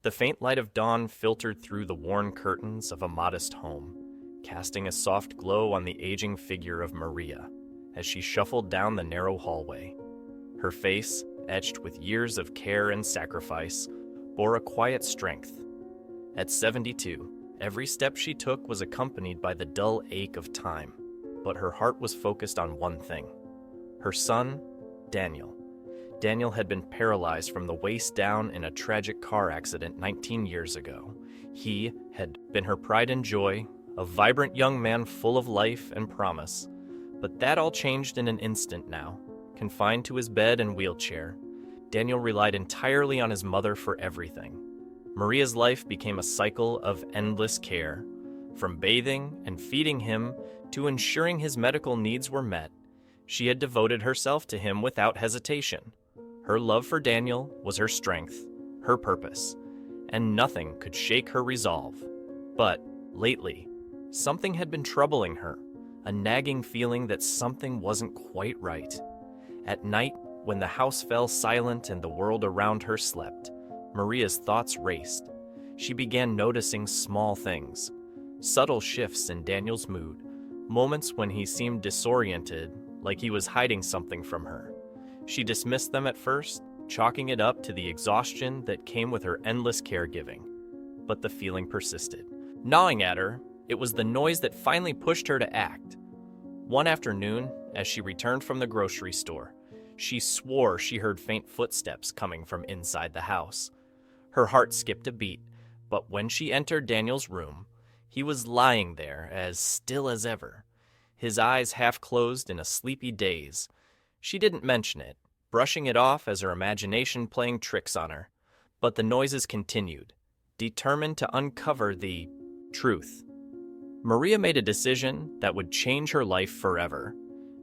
The faint light of dawn filtered through the worn curtains of a modest home, casting a soft glow on the aging figure of Maria as she shuffled down the narrow hallway. Her face, etched with years of care and sacrifice, bore a quiet strength. At 72, every step she took was accompanied by the dull ache of time, but her heart was focused on one thing: her son, Daniel. Daniel had been paralyzed from the waist down in a tragic car accident 19 years ago. He had been her pride and joy, a vibrant young man full of life and promise. But that all changed in an instant now. Confined to his bed and wheelchair, Daniel relied entirely on his mother for everything. Maria's life became a cycle of endless care, from bathing and feeding him to ensuring his medical needs were met. She had devoted herself to him without hesitation. Her love for Daniel was her strength, her purpose, and nothing could shake her resolve. But lately, something had been troubling her, a nagging feeling that something wasn't quite right. At night, when the house fell silent and the world around her slept, Maria's thoughts raced. She began noticing small things, subtle shifts in Daniel's mood, moments when he seemed disoriented, like he was hiding something from her. She dismissed them at first, chalking it up to the exhaustion that came with her endless caregiving. But the feeling persisted. Gnawing at her, it was the noise that finally pushed her to act. One afternoon, as she returned from the grocery store, she swore she heard faint footsteps coming from inside the house. Her heart skipped a beat, but when she entered Daniel's room, he was lying there as still as ever, his eyes half closed in a sleepy daze. She didn't mention it, brushing it off as her imagination playing tricks on her. But the noises continued, determined to uncover the truth. Maria made a decision that would change her life forever.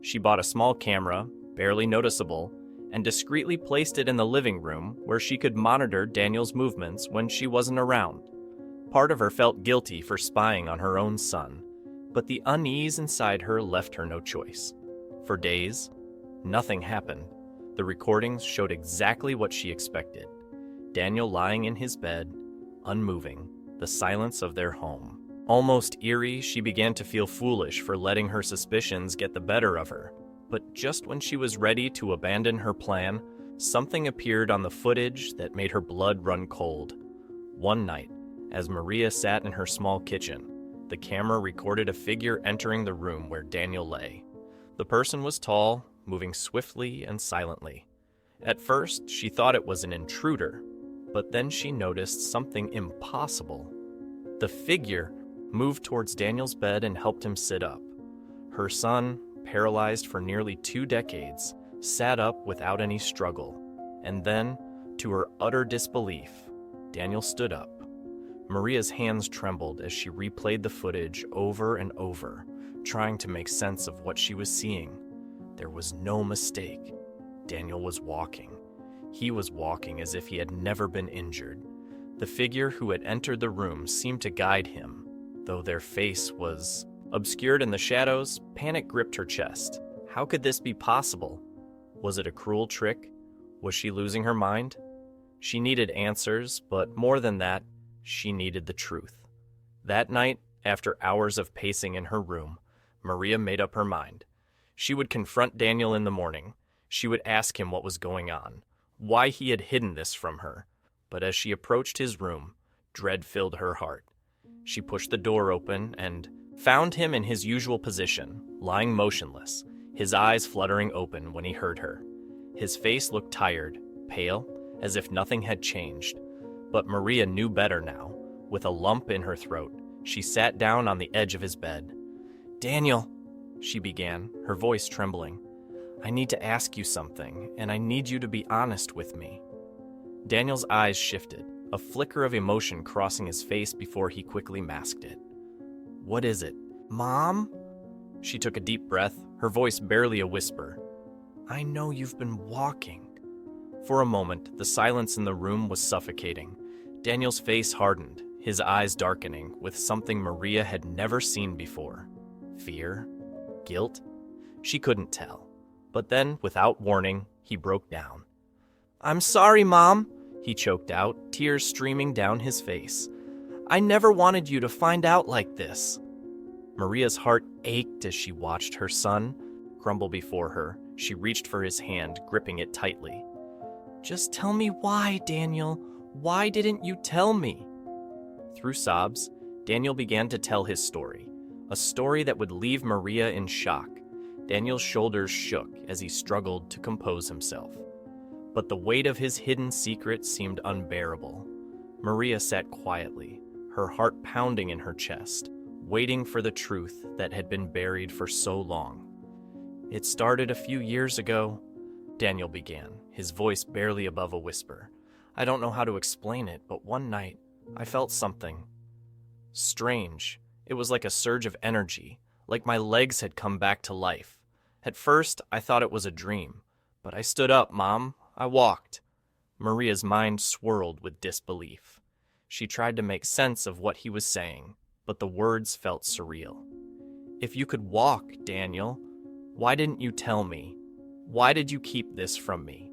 She bought a small camera, barely noticeable, and discreetly placed it in the living room where she could monitor Daniel's movements when she wasn't around. Part of her felt guilty for spying on her own son, but the unease inside her left her no choice. For days, nothing happened. The recordings showed exactly what she expected. Daniel lying in his bed, unmoving, the silence of their home. Almost eerie, she began to feel foolish for letting her suspicions get the better of her. But just when she was ready to abandon her plan, something appeared on the footage that made her blood run cold. One night, as Maria sat in her small kitchen, the camera recorded a figure entering the room where Daniel lay. The person was tall, moving swiftly and silently. At first, she thought it was an intruder, but then she noticed something impossible. The figure moved towards Daniel's bed and helped him sit up. Her son, paralyzed for nearly 2 decades, sat up without any struggle. And then, to her utter disbelief, Daniel stood up. Maria's hands trembled as she replayed the footage over and over, trying to make sense of what she was seeing. There was no mistake. Daniel was walking. He was walking as if he had never been injured. The figure who had entered the room seemed to guide him. Though their face was obscured in the shadows, panic gripped her chest. How could this be possible? Was it a cruel trick? Was she losing her mind? She needed answers, but more than that, she needed the truth. That night, after hours of pacing in her room, Maria made up her mind. She would confront Daniel in the morning. She would ask him what was going on, why he had hidden this from her. But as she approached his room, dread filled her heart. She pushed the door open and found him in his usual position, lying motionless, his eyes fluttering open when he heard her. His face looked tired, pale, as if nothing had changed. But Maria knew better now. With a lump in her throat, she sat down on the edge of his bed. "Daniel," she began, her voice trembling, "I need to ask you something, and I need you to be honest with me." Daniel's eyes shifted, a flicker of emotion crossing his face before he quickly masked it. "What is it, Mom?" She took a deep breath, her voice barely a whisper. "I know you've been walking." For a moment, the silence in the room was suffocating. Daniel's face hardened, his eyes darkening with something Maria had never seen before. Fear? Guilt? She couldn't tell. But then, without warning, he broke down. "I'm sorry, Mom. he choked out, tears streaming down his face. "I never wanted you to find out like this." Maria's heart ached as she watched her son crumble before her. She reached for his hand, gripping it tightly. "Just tell me why, Daniel. Why didn't you tell me?" Through sobs, Daniel began to tell his story, a story that would leave Maria in shock. Daniel's shoulders shook as he struggled to compose himself. But the weight of his hidden secret seemed unbearable. Maria sat quietly, her heart pounding in her chest, waiting for the truth that had been buried for so long. "It started a few years ago," Daniel began, his voice barely above a whisper. "I don't know how to explain it, but one night, I felt something strange. It was like a surge of energy, like my legs had come back to life. At first, I thought it was a dream, but I stood up, Mom. I walked." Maria's mind swirled with disbelief. She tried to make sense of what he was saying, but the words felt surreal. "If you could walk, Daniel, why didn't you tell me? Why did you keep this from me?"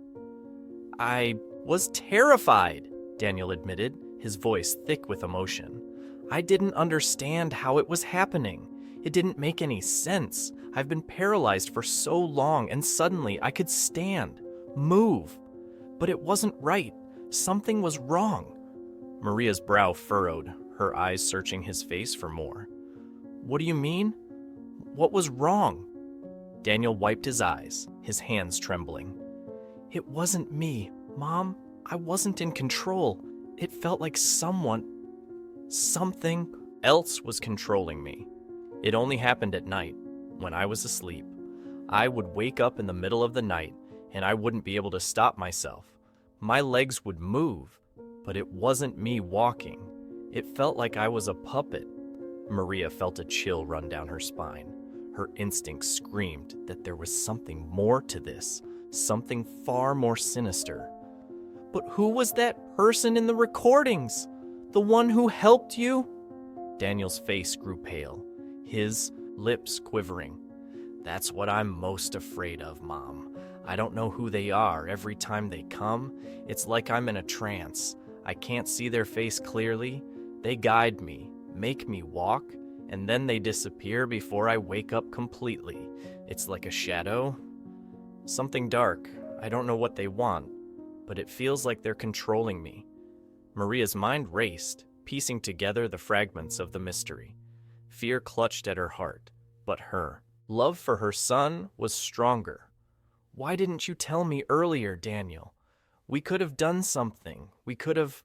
"I was terrified," Daniel admitted, his voice thick with emotion. "I didn't understand how it was happening. It didn't make any sense. I've been paralyzed for so long, and suddenly I could stand, move. But it wasn't right. Something was wrong." Maria's brow furrowed, her eyes searching his face for more. "What do you mean? What was wrong?" Daniel wiped his eyes, his hands trembling. "It wasn't me, Mom. I wasn't in control. It felt like something else was controlling me. It only happened at night, when I was asleep. I would wake up in the middle of the night, and I wouldn't be able to stop myself. My legs would move, but it wasn't me walking. It felt like I was a puppet." Maria felt a chill run down her spine. Her instincts screamed that there was something more to this, something far more sinister. "But who was that person in the recordings? The one who helped you?" Daniel's face grew pale, his lips quivering. "That's what I'm most afraid of, Mom. I don't know who they are. Every time they come, it's like I'm in a trance. I can't see their face clearly. They guide me, make me walk, and then they disappear before I wake up completely. It's like a shadow. Something dark. I don't know what they want, but it feels like they're controlling me." Maria's mind raced, piecing together the fragments of the mystery. Fear clutched at her heart, but her love for her son was stronger. "Why didn't you tell me earlier, Daniel? We could have done something. We could have—"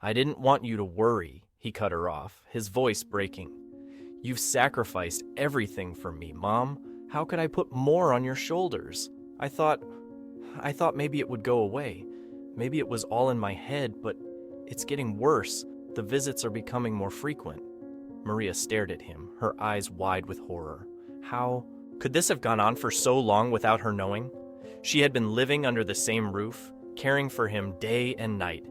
"I didn't want you to worry," he cut her off, his voice breaking. "You've sacrificed everything for me, Mom. How could I put more on your shoulders? I thought maybe it would go away. Maybe it was all in my head, but it's getting worse. The visits are becoming more frequent." Maria stared at him, her eyes wide with horror. How could this have gone on for so long without her knowing? She had been living under the same roof, caring for him day and night,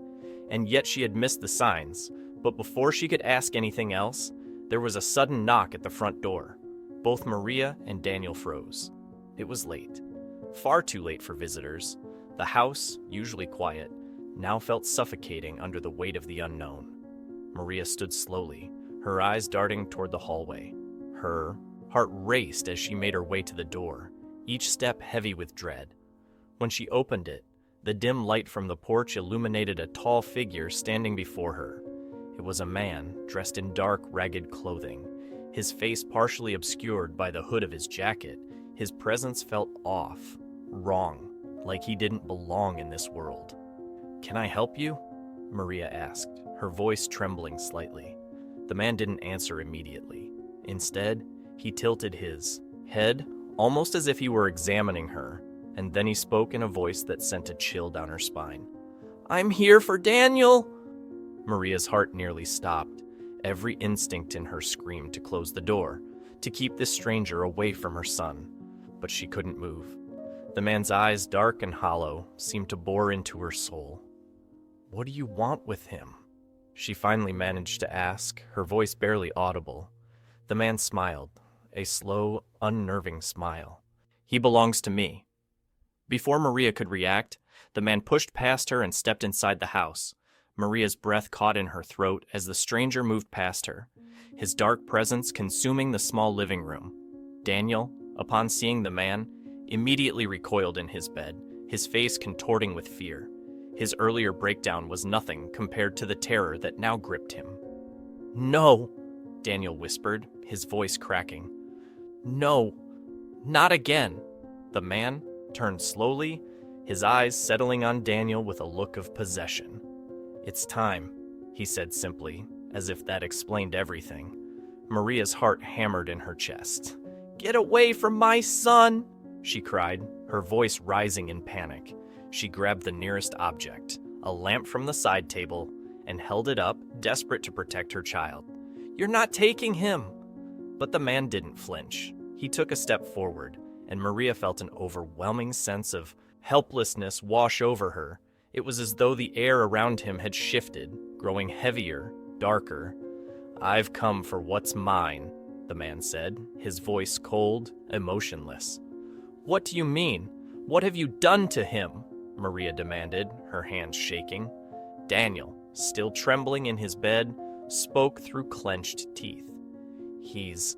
and yet she had missed the signs. But before she could ask anything else, there was a sudden knock at the front door. Both Maria and Daniel froze. It was late. Far too late for visitors. The house, usually quiet, now felt suffocating under the weight of the unknown. Maria stood slowly, her eyes darting toward the hallway. Her heart raced as she made her way to the door, each step heavy with dread. When she opened it, the dim light from the porch illuminated a tall figure standing before her. It was a man dressed in dark, ragged clothing, his face partially obscured by the hood of his jacket. His presence felt off, wrong, like he didn't belong in this world. "Can I help you?" Maria asked, her voice trembling slightly. The man didn't answer immediately. Instead, he tilted his head, almost as if he were examining her, and then he spoke in a voice that sent a chill down her spine. "I'm here for Daniel!" Maria's heart nearly stopped. Every instinct in her screamed to close the door, to keep this stranger away from her son. But she couldn't move. The man's eyes, dark and hollow, seemed to bore into her soul. "What do you want with him?" she finally managed to ask, her voice barely audible. The man smiled, a slow, unnerving smile. "He belongs to me." Before Maria could react, The man pushed past her and stepped inside the house. Maria's breath caught in her throat as the stranger moved past her, his dark presence consuming the small living room. Daniel, upon seeing the man, immediately recoiled in his bed, his face contorting with fear. His earlier breakdown was nothing compared to the terror that now gripped him. "No," Daniel whispered, his voice cracking. "No, not again." The man turned slowly, his eyes settling on Daniel with a look of possession. "It's time," he said simply, as if that explained everything. Maria's heart hammered in her chest. "Get away from my son!" she cried, her voice rising in panic. She grabbed the nearest object, a lamp from the side table, and held it up, desperate to protect her child. "You're not taking him!" But the man didn't flinch. He took a step forward, and Maria felt an overwhelming sense of helplessness wash over her. It was as though the air around him had shifted, growing heavier, darker. "I've come for what's mine," the man said, his voice cold, emotionless. "What do you mean? What have you done to him?" Maria demanded, her hands shaking. Daniel, still trembling in his bed, spoke through clenched teeth. He's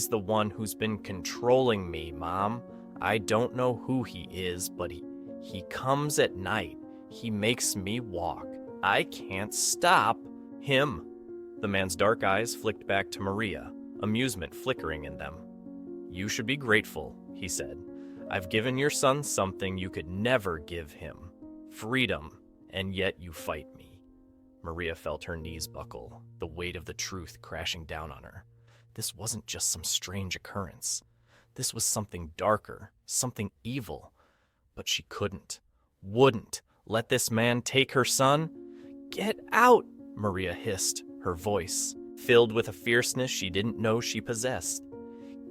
the one who's been controlling me, Mom. I don't know who he is, but he comes at night. He makes me walk. I can't stop him." The man's dark eyes flicked back to Maria, amusement flickering in them. "You should be grateful," he said. "I've given your son something you could never give him. Freedom, and yet you fight me." Maria felt her knees buckle, the weight of the truth crashing down on her. This wasn't just some strange occurrence. This was something darker, something evil. But she wouldn't let this man take her son. "Get out!" Maria hissed, her voice filled with a fierceness she didn't know she possessed.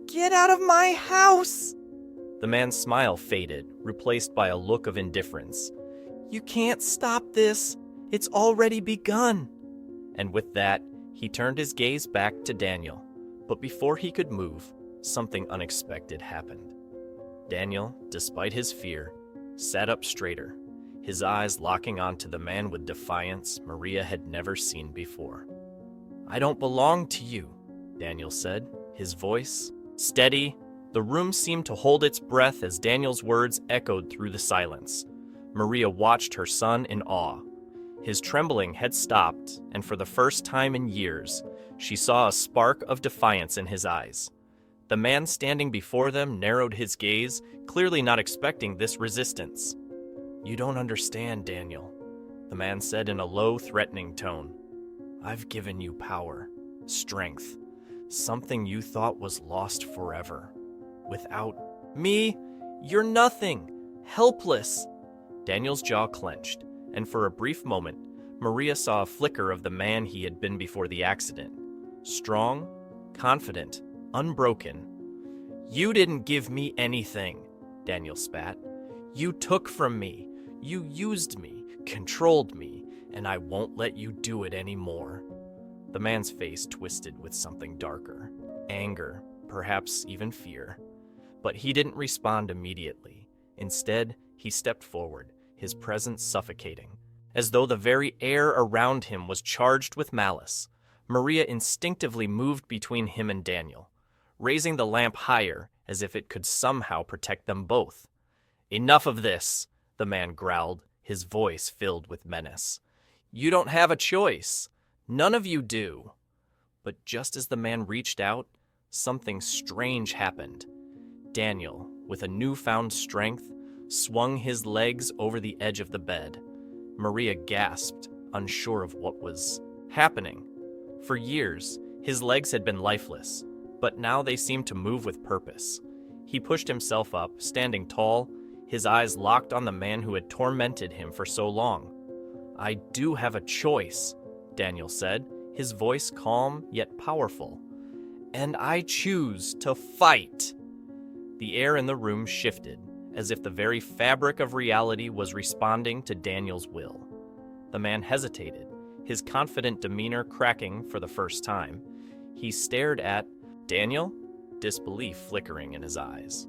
"Get out of my house!" The man's smile faded, replaced by a look of indifference. "You can't stop this. It's already begun." And with that, he turned his gaze back to Daniel. But before he could move, something unexpected happened. Daniel, despite his fear, sat up straighter, his eyes locking onto the man with defiance Maria had never seen before. "I don't belong to you," Daniel said, his voice steady. The room seemed to hold its breath as Daniel's words echoed through the silence. Maria watched her son in awe. His trembling had stopped, and for the first time in years, she saw a spark of defiance in his eyes. The man standing before them narrowed his gaze, clearly not expecting this resistance. "You don't understand, Daniel," the man said in a low, threatening tone. "I've given you power, strength, something you thought was lost forever. Without me, you're nothing, helpless." Daniel's jaw clenched, and for a brief moment, Maria saw a flicker of the man he had been before the accident. Strong, confident, unbroken. "You didn't give me anything," Daniel spat. "You took from me. You used me, controlled me, and I won't let you do it anymore." The man's face twisted with something darker. Anger, perhaps even fear. But he didn't respond immediately. Instead, he stepped forward, his presence suffocating, as though the very air around him was charged with malice. Maria instinctively moved between him and Daniel, raising the lamp higher as if it could somehow protect them both. "Enough of this," the man growled, his voice filled with menace. "You don't have a choice. None of you do." But just as the man reached out, something strange happened. Daniel, with a newfound strength, swung his legs over the edge of the bed. Maria gasped, unsure of what was happening. For years, his legs had been lifeless, but now they seemed to move with purpose. He pushed himself up, standing tall, his eyes locked on the man who had tormented him for so long. "I do have a choice," Daniel said, his voice calm yet powerful. "And I choose to fight." The air in the room shifted, as if the very fabric of reality was responding to Daniel's will. The man hesitated, his confident demeanor cracking for the first time. He stared at Daniel, disbelief flickering in his eyes.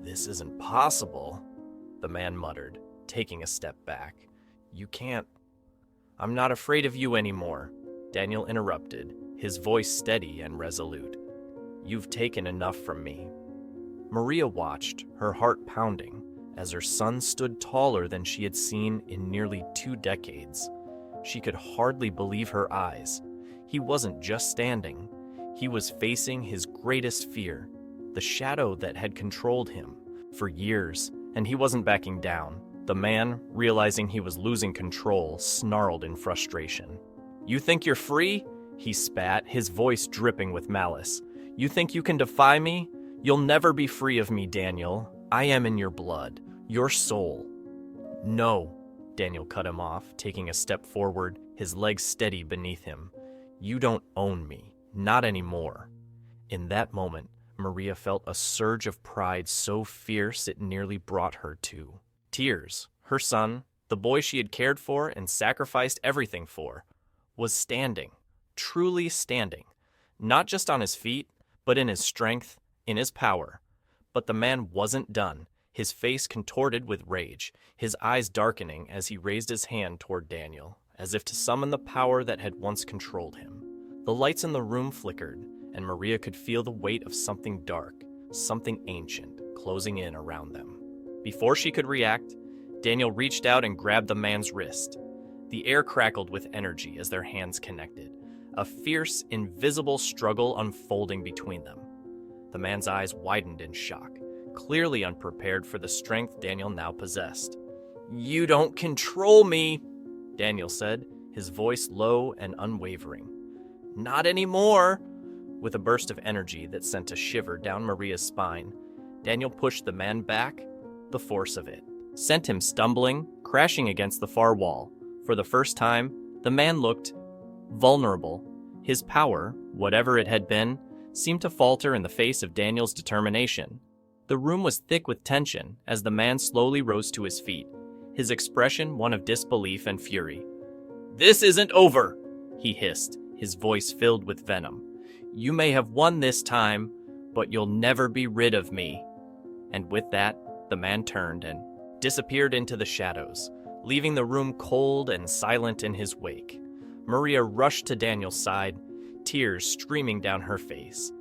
"This isn't possible," the man muttered, taking a step back. "You can't. I'm not afraid of you anymore," Daniel interrupted, his voice steady and resolute. "You've taken enough from me." Maria watched, her heart pounding, as her son stood taller than she had seen in nearly 2 decades. She could hardly believe her eyes. He wasn't just standing. He was facing his greatest fear, the shadow that had controlled him for years, and he wasn't backing down. The man, realizing he was losing control, snarled in frustration. "You think you're free?" he spat, his voice dripping with malice. "You think you can defy me? You'll never be free of me, Daniel. I am in your blood, your soul." "No," Daniel cut him off, taking a step forward, his legs steady beneath him. "You don't own me, not anymore." In that moment, Maria felt a surge of pride so fierce it nearly brought her to tears. Her son, the boy she had cared for and sacrificed everything for, was standing, truly standing, not just on his feet, but in his strength, in his power. But the man wasn't done, his face contorted with rage, his eyes darkening as he raised his hand toward Daniel, as if to summon the power that had once controlled him. The lights in the room flickered, and Maria could feel the weight of something dark, something ancient, closing in around them. Before she could react, Daniel reached out and grabbed the man's wrist. The air crackled with energy as their hands connected, a fierce, invisible struggle unfolding between them. The man's eyes widened in shock, clearly unprepared for the strength Daniel now possessed. "You don't control me," Daniel said, his voice low and unwavering. "Not anymore." With a burst of energy that sent a shiver down Maria's spine, Daniel pushed the man back. The force of it sent him stumbling, crashing against the far wall. For the first time, the man looked vulnerable. His power, whatever it had been, seemed to falter in the face of Daniel's determination. The room was thick with tension as the man slowly rose to his feet, his expression one of disbelief and fury. "This isn't over," he hissed, his voice filled with venom. "You may have won this time, but you'll never be rid of me." And with that, the man turned and disappeared into the shadows, leaving the room cold and silent in his wake. Maria rushed to Daniel's side, tears streaming down her face.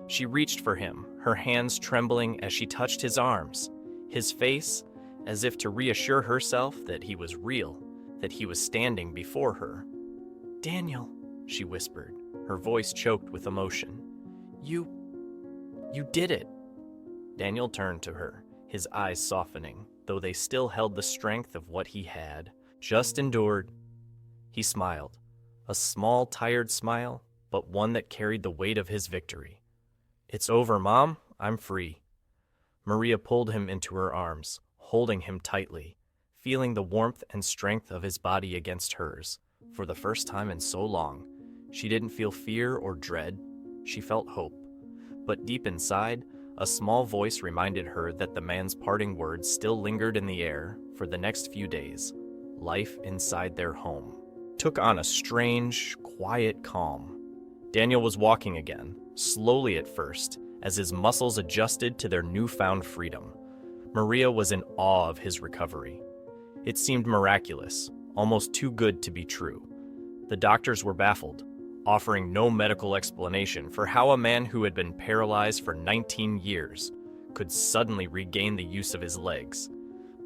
She reached for him, her hands trembling as she touched his arms, his face, as if to reassure herself that he was real, that he was standing before her. "Daniel," she whispered, her voice choked with emotion. You did it." Daniel turned to her, his eyes softening, though they still held the strength of what he had just endured. He smiled, a small, tired smile, but one that carried the weight of his victory. "It's over, Mom. I'm free." Maria pulled him into her arms, holding him tightly, feeling the warmth and strength of his body against hers. For the first time in so long, she didn't feel fear or dread. She felt hope. But deep inside, a small voice reminded her that the man's parting words still lingered in the air for the next few days. Life inside their home took on a strange, quiet calm. Daniel was walking again, slowly at first, as his muscles adjusted to their newfound freedom. Maria was in awe of his recovery. It seemed miraculous, almost too good to be true. The doctors were baffled, offering no medical explanation for how a man who had been paralyzed for 19 years could suddenly regain the use of his legs.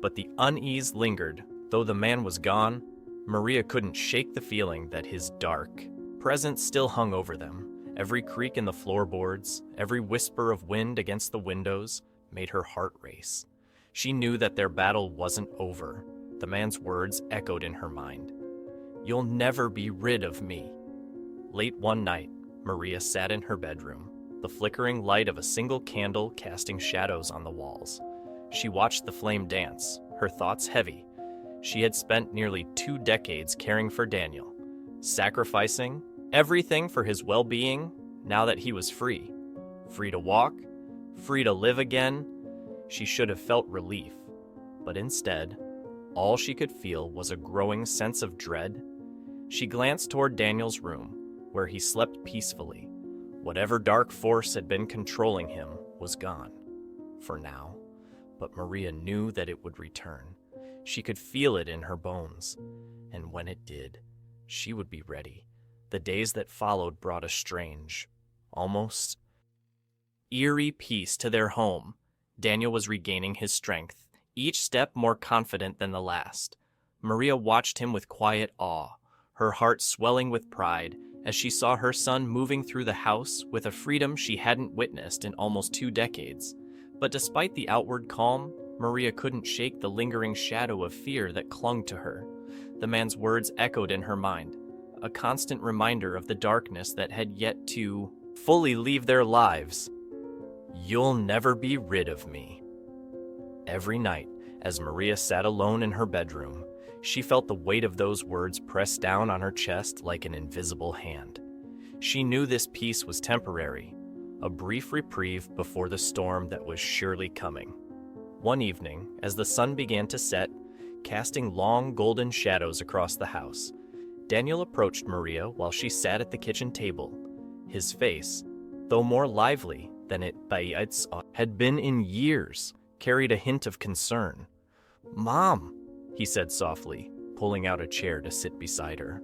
But the unease lingered. Though the man was gone, Maria couldn't shake the feeling that his dark presence still hung over them. Every creak in the floorboards, every whisper of wind against the windows made her heart race. She knew that their battle wasn't over. The man's words echoed in her mind. "You'll never be rid of me." Late one night, Maria sat in her bedroom, the flickering light of a single candle casting shadows on the walls. She watched the flame dance, her thoughts heavy. She had spent nearly 2 decades caring for Daniel, sacrificing everything for his well-being now that he was free. Free to walk, free to live again. She should have felt relief, but instead, all she could feel was a growing sense of dread. She glanced toward Daniel's room, where he slept peacefully. Whatever dark force had been controlling him was gone, for now, but Maria knew that it would return. She could feel it in her bones. And when it did, she would be ready. The days that followed brought a strange, almost eerie peace to their home. Daniel was regaining his strength, each step more confident than the last. Maria watched him with quiet awe, her heart swelling with pride as she saw her son moving through the house with a freedom she hadn't witnessed in almost 2 decades. But despite the outward calm, Maria couldn't shake the lingering shadow of fear that clung to her. The man's words echoed in her mind, a constant reminder of the darkness that had yet to fully leave their lives. "You'll never be rid of me." Every night, as Maria sat alone in her bedroom, she felt the weight of those words press down on her chest like an invisible hand. She knew this peace was temporary, a brief reprieve before the storm that was surely coming. One evening, as the sun began to set, casting long golden shadows across the house, Daniel approached Maria while she sat at the kitchen table. His face, though more lively than it had been in years, carried a hint of concern. "Mom," he said softly, pulling out a chair to sit beside her.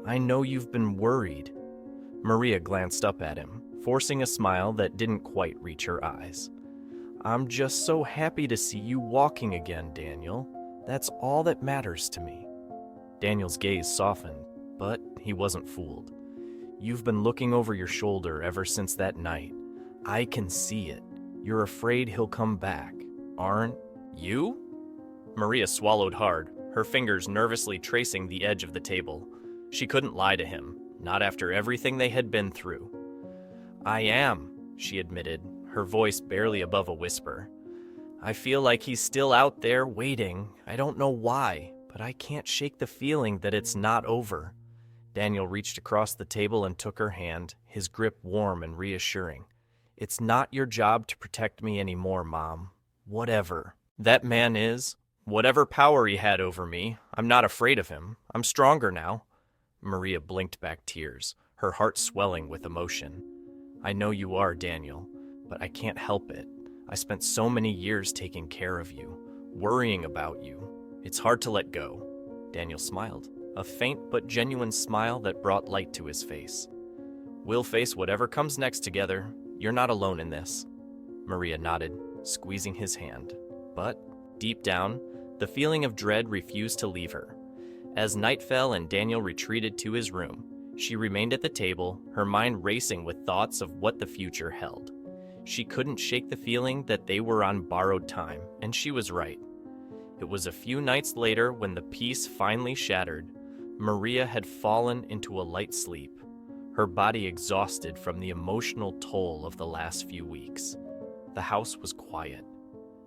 "I know you've been worried." Maria glanced up at him, forcing a smile that didn't quite reach her eyes. "I'm just so happy to see you walking again, Daniel. That's all that matters to me." Daniel's gaze softened, but he wasn't fooled. "You've been looking over your shoulder ever since that night. I can see it. You're afraid he'll come back, aren't you?" Maria swallowed hard, her fingers nervously tracing the edge of the table. She couldn't lie to him, not after everything they had been through. "I am," she admitted, her voice barely above a whisper. "I feel like he's still out there waiting. I don't know why, but I can't shake the feeling that it's not over." Daniel reached across the table and took her hand, his grip warm and reassuring. "It's not your job to protect me anymore, Mom. Whatever that man is, whatever power he had over me, I'm not afraid of him. I'm stronger now." Maria blinked back tears, her heart swelling with emotion. "I know you are, Daniel, but I can't help it. I spent so many years taking care of you, worrying about you. It's hard to let go." Daniel smiled, a faint but genuine smile that brought light to his face. "We'll face whatever comes next together. You're not alone in this." Maria nodded, squeezing his hand. But, deep down, the feeling of dread refused to leave her. As night fell and Daniel retreated to his room, she remained at the table, her mind racing with thoughts of what the future held. She couldn't shake the feeling that they were on borrowed time, and she was right. It was a few nights later when the peace finally shattered. Maria had fallen into a light sleep, her body exhausted from the emotional toll of the last few weeks. The house was quiet.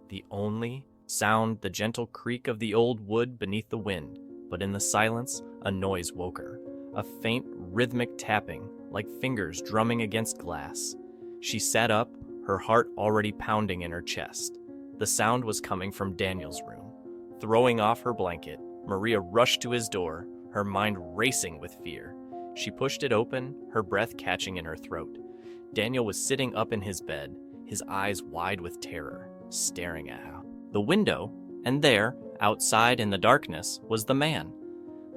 The only sound the gentle creak of the old wood beneath the wind, but in the silence, a noise woke her, a faint rhythmic tapping, like fingers drumming against glass. She sat up, her heart already pounding in her chest. The sound was coming from Daniel's room. Throwing off her blanket, Maria rushed to his door, her mind racing with fear. She pushed it open, her breath catching in her throat. Daniel was sitting up in his bed, his eyes wide with terror, staring at her. The window, and there, outside in the darkness, was the man.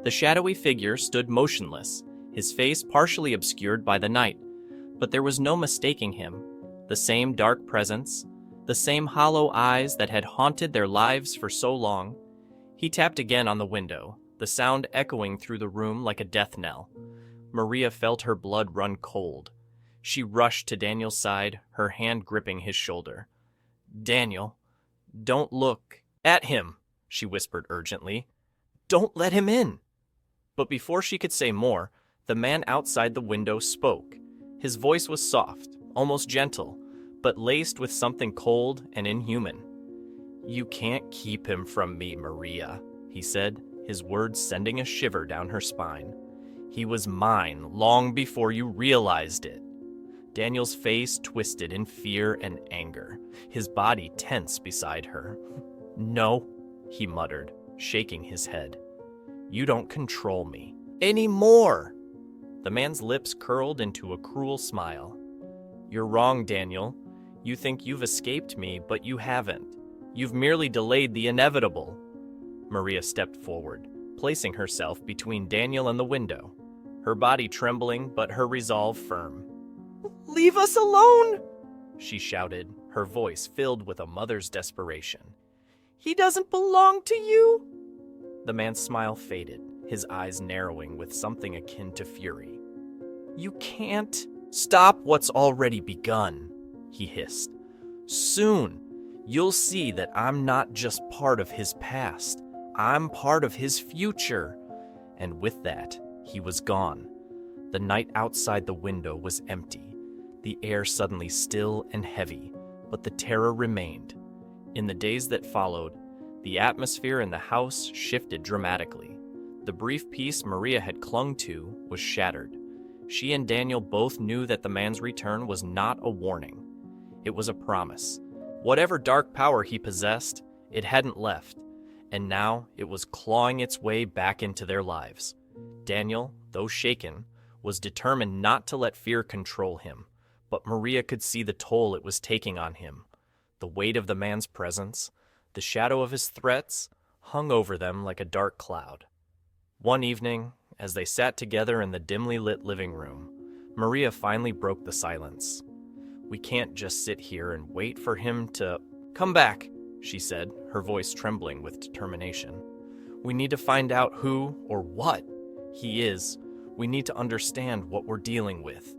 The shadowy figure stood motionless, his face partially obscured by the night, but there was no mistaking him. The same dark presence, the same hollow eyes that had haunted their lives for so long. He tapped again on the window, the sound echoing through the room like a death knell. Maria felt her blood run cold. She rushed to Daniel's side, her hand gripping his shoulder. "Daniel, don't look at him," she whispered urgently. "Don't let him in." But before she could say more, the man outside the window spoke. His voice was soft, almost gentle, but laced with something cold and inhuman. "You can't keep him from me, Maria," he said, his words sending a shiver down her spine. "He was mine long before you realized it." Daniel's face twisted in fear and anger, his body tense beside her. "No," he muttered, shaking his head. "You don't control me anymore." The man's lips curled into a cruel smile. "You're wrong, Daniel. You think you've escaped me, but you haven't. You've merely delayed the inevitable." Maria stepped forward, placing herself between Daniel and the window, her body trembling but her resolve firm. "Leave us alone!" she shouted, her voice filled with a mother's desperation. "He doesn't belong to you!" The man's smile faded, his eyes narrowing with something akin to fury. "You can't stop what's already begun," he hissed. "Soon, you'll see that I'm not just part of his past. I'm part of his future." And with that, he was gone. The night outside the window was empty, the air suddenly still and heavy, but the terror remained. In the days that followed, the atmosphere in the house shifted dramatically. The brief peace Maria had clung to was shattered. She and Daniel both knew that the man's return was not a warning. It was a promise. Whatever dark power he possessed, it hadn't left, and now it was clawing its way back into their lives. Daniel, though shaken, was determined not to let fear control him, but Maria could see the toll it was taking on him. The weight of the man's presence, the shadow of his threats, hung over them like a dark cloud. One evening, as they sat together in the dimly lit living room, Maria finally broke the silence. "We can't just sit here and wait for him to come back," she said, her voice trembling with determination. "We need to find out who or what he is. We need to understand what we're dealing with."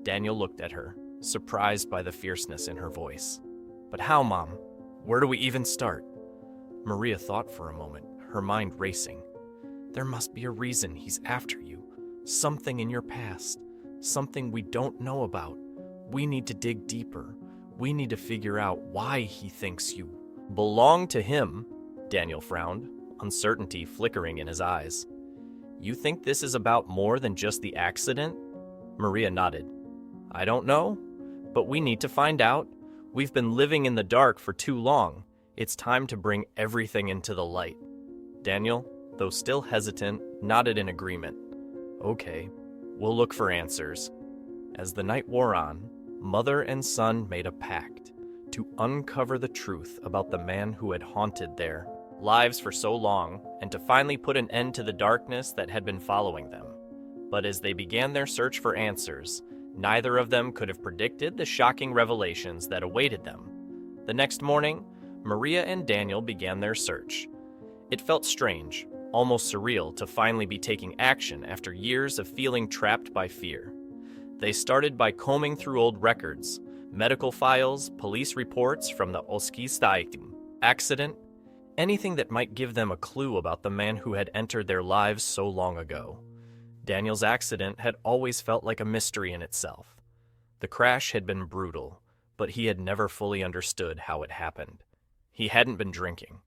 Daniel looked at her, surprised by the fierceness in her voice. "But how, Mom? Where do we even start?" Maria thought for a moment, her mind racing. "There must be a reason he's after you. Something in your past. Something we don't know about. We need to dig deeper. We need to figure out why he thinks you belong to him." Daniel frowned, uncertainty flickering in his eyes. "You think this is about more than just the accident?" Maria nodded. "I don't know, but we need to find out. We've been living in the dark for too long. It's time to bring everything into the light." Daniel, though still hesitant, nodded in agreement. "Okay, we'll look for answers." As the night wore on, mother and son made a pact to uncover the truth about the man who had haunted their lives for so long, and to finally put an end to the darkness that had been following them. But as they began their search for answers, neither of them could have predicted the shocking revelations that awaited them. The next morning, Maria and Daniel began their search. It felt strange, almost surreal, to finally be taking action after years of feeling trapped by fear. They started by combing through old records, medical files, police reports from the Oskistaitim accident, anything that might give them a clue about the man who had entered their lives so long ago. Daniel's accident had always felt like a mystery in itself. The crash had been brutal, but he had never fully understood how it happened. He hadn't been drinking.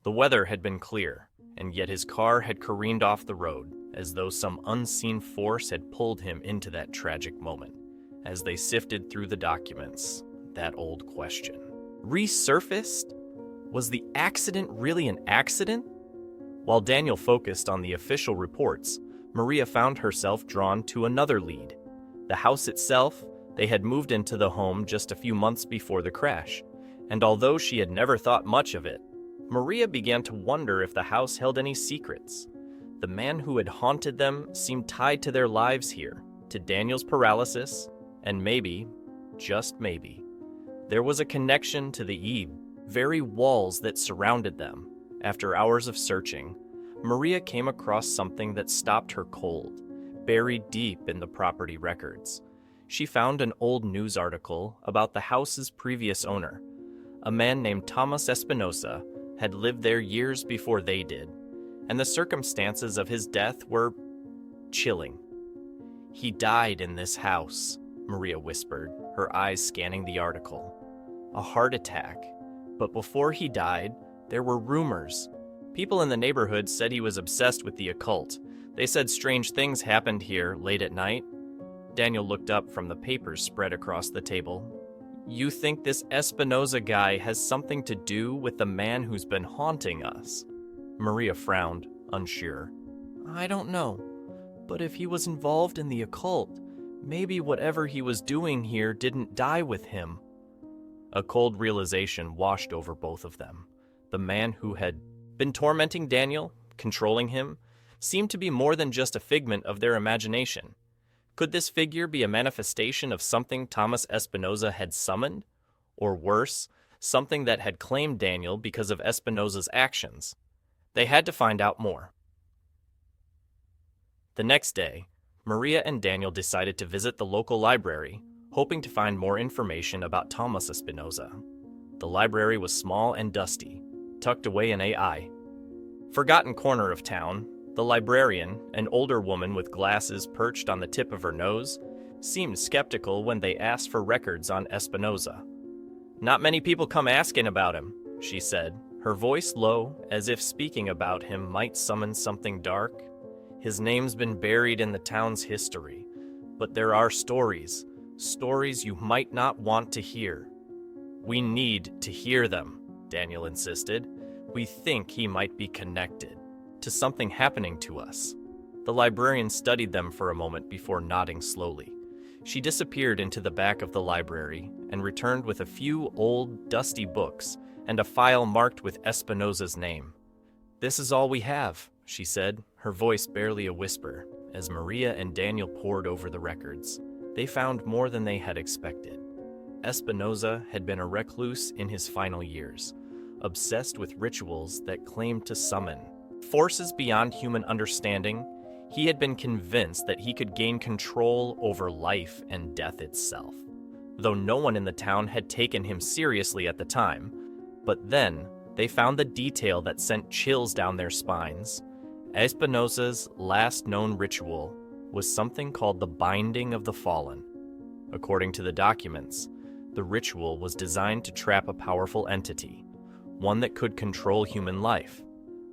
The weather had been clear, and yet his car had careened off the road, as though some unseen force had pulled him into that tragic moment. As they sifted through the documents, that old question resurfaced. Was the accident really an accident? While Daniel focused on the official reports, Maria found herself drawn to another lead. The house itself, they had moved into the home just a few months before the crash, and although she had never thought much of it, Maria began to wonder if the house held any secrets. The man who had haunted them seemed tied to their lives here, to Daniel's paralysis, and maybe, just maybe, there was a connection to the very walls that surrounded them. After hours of searching, Maria came across something that stopped her cold, buried deep in the property records. She found an old news article about the house's previous owner. A man named Thomas Espinosa had lived there years before they did, and the circumstances of his death were chilling. "He died in this house," Maria whispered, her eyes scanning the article. "A heart attack. But before he died, there were rumors. People in the neighborhood said he was obsessed with the occult. They said strange things happened here late at night." Daniel looked up from the papers spread across the table. "You think this Espinosa guy has something to do with the man who's been haunting us?" Maria frowned, unsure. "I don't know. But if he was involved in the occult, maybe whatever he was doing here didn't die with him." A cold realization washed over both of them. The man who had been tormenting Daniel, controlling him, seemed to be more than just a figment of their imagination. Could this figure be a manifestation of something Thomas Espinoza had summoned? Or worse, something that had claimed Daniel because of Espinoza's actions? They had to find out more. The next day, Maria and Daniel decided to visit the local library, hoping to find more information about Thomas Espinoza. The library was small and dusty, tucked away in a forgotten corner of town. The librarian, an older woman with glasses perched on the tip of her nose, seemed skeptical when they asked for records on Espinoza. "Not many people come asking about him," she said, her voice low, as if speaking about him might summon something dark. "His name's been buried in the town's history, but there are stories you might not want to hear." "We need to hear them," Daniel insisted. "We think he might be connected to something happening to us." The librarian studied them for a moment before nodding slowly. She disappeared into the back of the library and returned with a few old, dusty books and a file marked with Espinoza's name. "This is all we have," she said, her voice barely a whisper, as Maria and Daniel pored over the records. They found more than they had expected. Espinoza had been a recluse in his final years, obsessed with rituals that claimed to summon forces beyond human understanding. He had been convinced that he could gain control over life and death itself, though no one in the town had taken him seriously at the time. But then, they found the detail that sent chills down their spines. Espinoza's last known ritual was something called the Binding of the Fallen. According to the documents, the ritual was designed to trap a powerful entity, one that could control human life.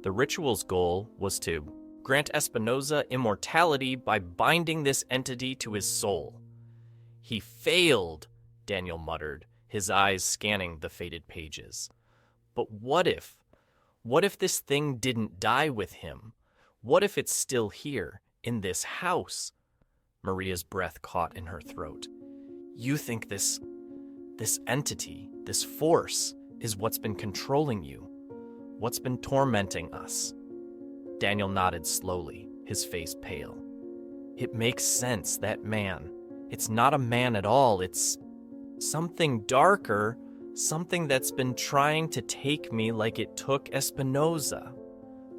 The ritual's goal was to grant Espinoza immortality by binding this entity to his soul. "He failed," Daniel muttered, his eyes scanning the faded pages. "But what if this thing didn't die with him? What if it's still here, in this house?" Maria's breath caught in her throat. "You think this entity, this force, is what's been controlling you? What's been tormenting us?" Daniel nodded slowly, his face pale. "It makes sense, that man. It's not a man at all, it's something darker, something that's been trying to take me like it took Espinoza."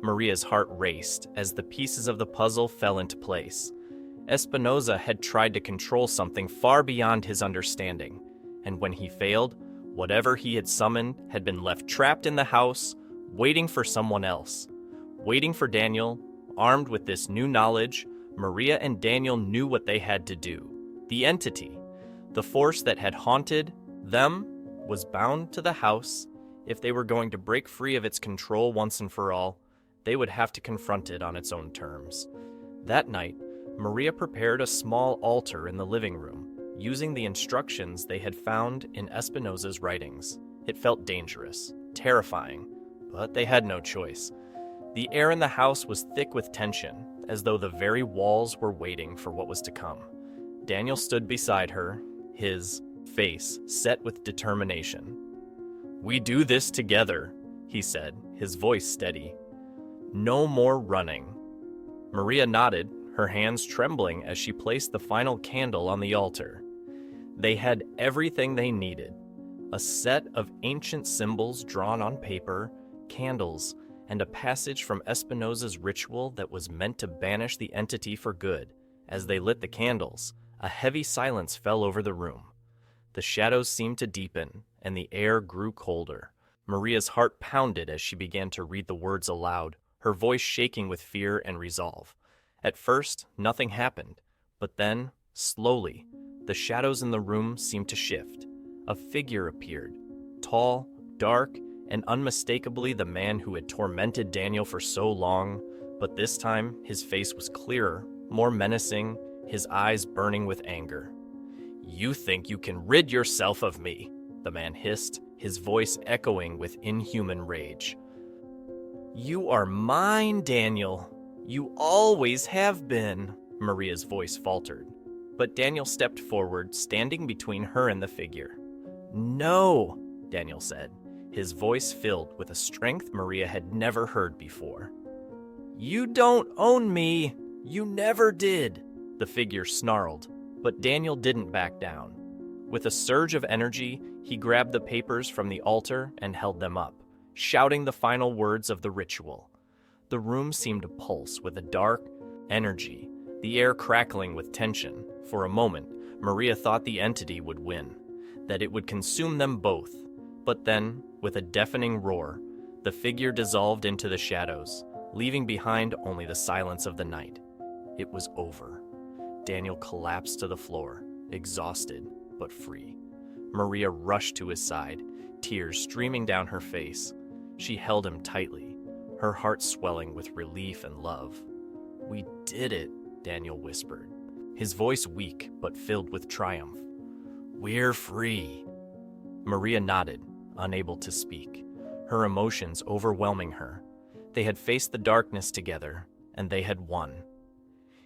Maria's heart raced as the pieces of the puzzle fell into place. Espinoza had tried to control something far beyond his understanding, and when he failed, whatever he had summoned had been left trapped in the house, waiting for someone else. Waiting for Daniel. Armed with this new knowledge, Maria and Daniel knew what they had to do. The entity, the force that had haunted them, was bound to the house. If they were going to break free of its control once and for all, they would have to confront it on its own terms. That night, Maria prepared a small altar in the living room, using the instructions they had found in Espinoza's writings. It felt dangerous, terrifying, but they had no choice. The air in the house was thick with tension, as though the very walls were waiting for what was to come. Daniel stood beside her, his face set with determination. "We do this together," he said, his voice steady. "No more running." Maria nodded, her hands trembling as she placed the final candle on the altar. They had everything they needed: a set of ancient symbols drawn on paper, candles, and a passage from Espinoza's ritual that was meant to banish the entity for good. As they lit the candles, a heavy silence fell over the room. The shadows seemed to deepen, and the air grew colder. Maria's heart pounded as she began to read the words aloud, her voice shaking with fear and resolve. At first, nothing happened, but then, slowly, the shadows in the room seemed to shift. A figure appeared, tall, dark, and unmistakably the man who had tormented Daniel for so long, but this time his face was clearer, more menacing, his eyes burning with anger. "You think you can rid yourself of me," the man hissed, his voice echoing with inhuman rage. "You are mine, Daniel. You always have been," Maria's voice faltered. But Daniel stepped forward, standing between her and the figure. "No," Daniel said, his voice filled with a strength Maria had never heard before. "You don't own me! You never did!" the figure snarled, but Daniel didn't back down. With a surge of energy, he grabbed the papers from the altar and held them up, shouting the final words of the ritual. The room seemed to pulse with a dark energy, the air crackling with tension. For a moment, Maria thought the entity would win, that it would consume them both. But then, with a deafening roar, the figure dissolved into the shadows, leaving behind only the silence of the night. It was over. Daniel collapsed to the floor, exhausted but free. Maria rushed to his side, tears streaming down her face. She held him tightly, her heart swelling with relief and love. "We did it," Daniel whispered, his voice weak but filled with triumph. "We're free." Maria nodded, unable to speak, her emotions overwhelming her. They had faced the darkness together, and they had won.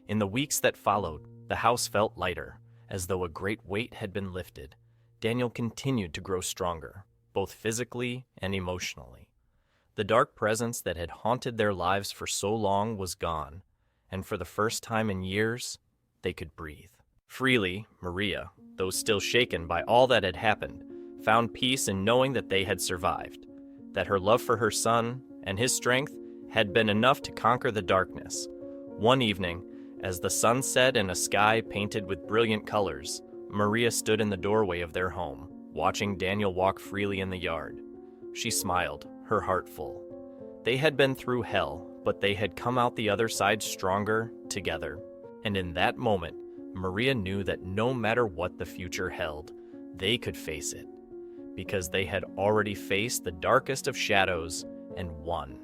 In the weeks that followed, the house felt lighter, as though a great weight had been lifted. Daniel continued to grow stronger, both physically and emotionally. The dark presence that had haunted their lives for so long was gone, and for the first time in years, they could breathe. Freely, Maria, though still shaken by all that had happened, found peace in knowing that they had survived, that her love for her son and his strength had been enough to conquer the darkness. One evening, as the sun set in a sky painted with brilliant colors, Maria stood in the doorway of their home, watching Daniel walk freely in the yard. She smiled, her heart full. They had been through hell, but they had come out the other side stronger, together. And in that moment, Maria knew that no matter what the future held, they could face it, because they had already faced the darkest of shadows and won.